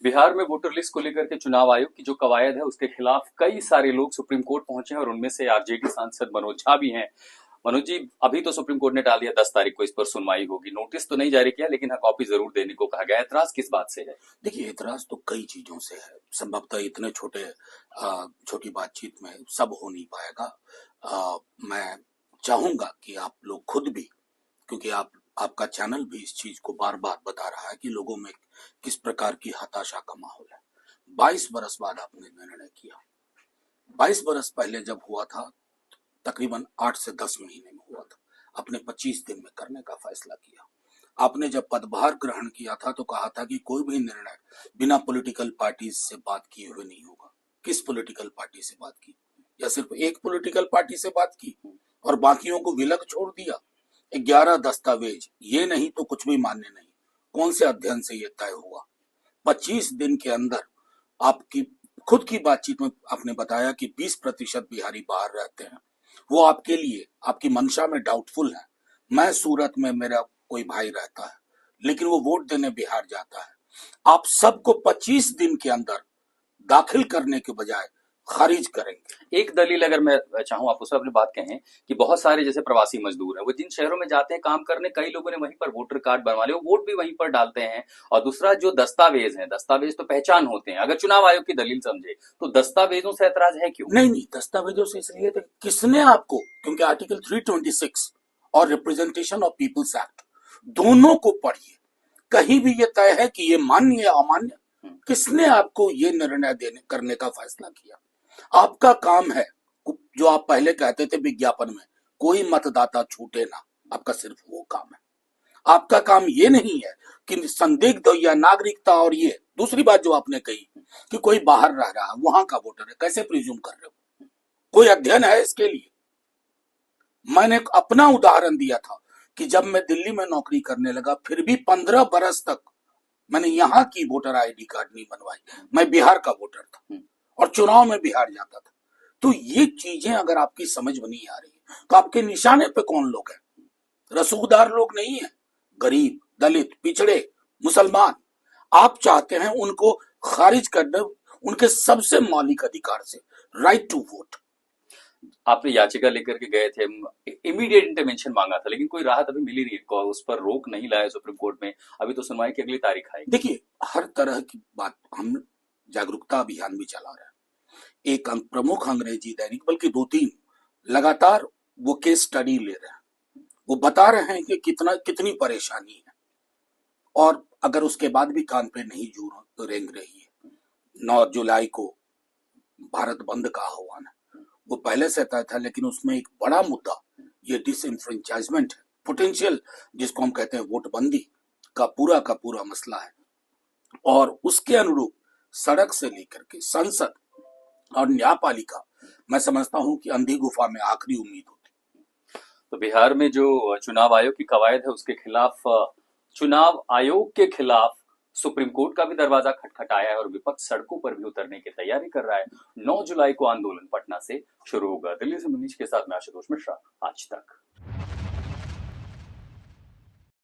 बिहार में voter list को लेकर के चुनाव आयोग की जो कवायद है उसके खिलाफ कई सारे लोग सुप्रीम कोर्ट पहुंचे हैं और उनमें से आरजेडी सांसद मनोज झा भी हैं। मनोज जी, अभी तो सुप्रीम कोर्ट ने डाल दिया 10 तारीख को इस पर सुनवाई होगी। नोटिस तो नहीं जारी किया, लेकिन हाँ कॉपी जरूर देने को कहा गया। ऐतराज किस बात से है? देखिए, एतराज तो कई चीजों से है। संभवतः इतने छोटी बातचीत में सब हो नहीं पाएगा। मैं चाहूंगा कि आप लोग खुद भी, क्योंकि आपका चैनल भी इस चीज को बार बार बता रहा है कि लोगों में किस प्रकार की हताशा का माहौल है। 22 बरस बाद आपने निर्णय किया। 22 बरस पहले जब हुआ था, तकरीबन 8 से 10 महीने में हुआ था। आपने 25 दिन में करने का फैसला किया। आपने जब पदभार ग्रहण किया था तो कहा था कि कोई भी निर्णय बिना पॉलिटिकल पार्टी से बात किए हुए नहीं होगा। किस पॉलिटिकल पार्टी से बात की? या सिर्फ एक पॉलिटिकल पार्टी से बात की और बाकियों को विलग छोड़ दिया? 11 दस्तावेज, ये नहीं तो कुछ भी मान्य नहीं। कौन से अध्ययन से ये तय हुआ? 25 दिन के अंदर आपकी खुद की बातचीत में आपने बताया कि 20% बिहारी बाहर रहते हैं। वो आपके लिए, आपकी मंशा में डाउटफुल है। मैं सूरत में, मेरा कोई भाई रहता है, लेकिन वो वोट देने बिहार जाता है। आप सबको 25 दिन के अंदर दाखिल करने के बजाय खारिज करेंगे। एक दलील अगर मैं चाहूं आप उस पर अपनी बात कहें कि बहुत सारे जैसे प्रवासी मजदूर हैं, वो जिन शहरों में जाते हैं काम करने, कई लोगों ने वहीं पर वोटर कार्ड बनवा लिया, वोट भी वहीं पर डालते हैं। और दूसरा जो दस्तावेज है, दस्तावेज तो पहचान होते हैं। अगर चुनाव आयोग की दलील समझे तो दस्तावेजों से ऐतराज है क्यों? नहीं, दस्तावेजों से इसलिए तो किसने आपको, क्योंकि आर्टिकल 326 और रिप्रेजेंटेशन ऑफ पीपल्स एक्ट दोनों को पढ़िए। कहीं भी ये तय है कि ये मान्य या अमान्य? किसने आपको ये निर्णय करने का फैसला किया? आपका काम है, जो आप पहले कहते थे विज्ञापन में, कोई मतदाता छूटे ना। आपका सिर्फ वो काम है। आपका काम ये नहीं है कि संदिग्ध या नागरिकता, और ये दूसरी बात जो आपने कही कि कोई बाहर रह रहा है, वहां का वोटर है, कैसे प्रिज्यूम कर रहे हो? कोई अध्ययन है इसके लिए? मैंने अपना उदाहरण दिया था कि जब मैं दिल्ली में नौकरी करने लगा, फिर भी 15 बरस तक मैंने यहाँ की वोटर आईडी कार्ड नहीं बनवाई। मैं बिहार का वोटर था और चुनाव में बिहार जाता था। तो ये चीजें अगर आपकी समझ में नहीं आ रही तो आपके निशाने पे कौन लोग हैं? रसूखदार लोग नहीं है, गरीब, दलित, पिछड़े, मुसलमान। आप चाहते हैं उनको खारिज कर दे उनके सबसे मौलिक अधिकार से, राइट टू वोट। आपने याचिका लेकर के गए थे, इमीडिएट इंटरवेंशन मांगा था, लेकिन कोई राहत अभी मिली नहीं, उस पर रोक नहीं लाया सुप्रीम कोर्ट में। अभी तो सुनवाई की अगली तारीख आएगी। देखिए, हर तरह की बात, हम जागरूकता अभियान भी चला रहे हैं। एक प्रमुख अंग्रेजी दैनिक, बल्कि 2-3 लगातार वो केस स्टडी ले रहे हैं। वो बता रहे हैं कि कितनी परेशानी है, और अगर उसके बाद भी कान पे नहीं जू रेंग रही है। 9 जुलाई को भारत बंद का आह्वान है, वो पहले से तय था, लेकिन उसमें एक बड़ा मुद्दा ये डिसइंफ्रेंचाइजमेंट है, पोटेंशियल, जिसको हम कहते हैं वोटबंदी का पूरा मसला है। और उसके अनुरूप सड़क से लेकर के संसद और न्यायपालिका, मैं समझता हूं कि अंधी गुफा में आखिरी उम्मीद होती। तो बिहार में जो चुनाव आयोग की कवायद है उसके खिलाफ, चुनाव आयोग के खिलाफ सुप्रीम कोर्ट का भी दरवाजा खटखटाया है और विपक्ष सड़कों पर भी उतरने की तैयारी कर रहा है। 9 जुलाई को आंदोलन पटना से शुरू होगा। दिल्ली से मनीष के साथ मैं आशुतोष मिश्रा, आज तक।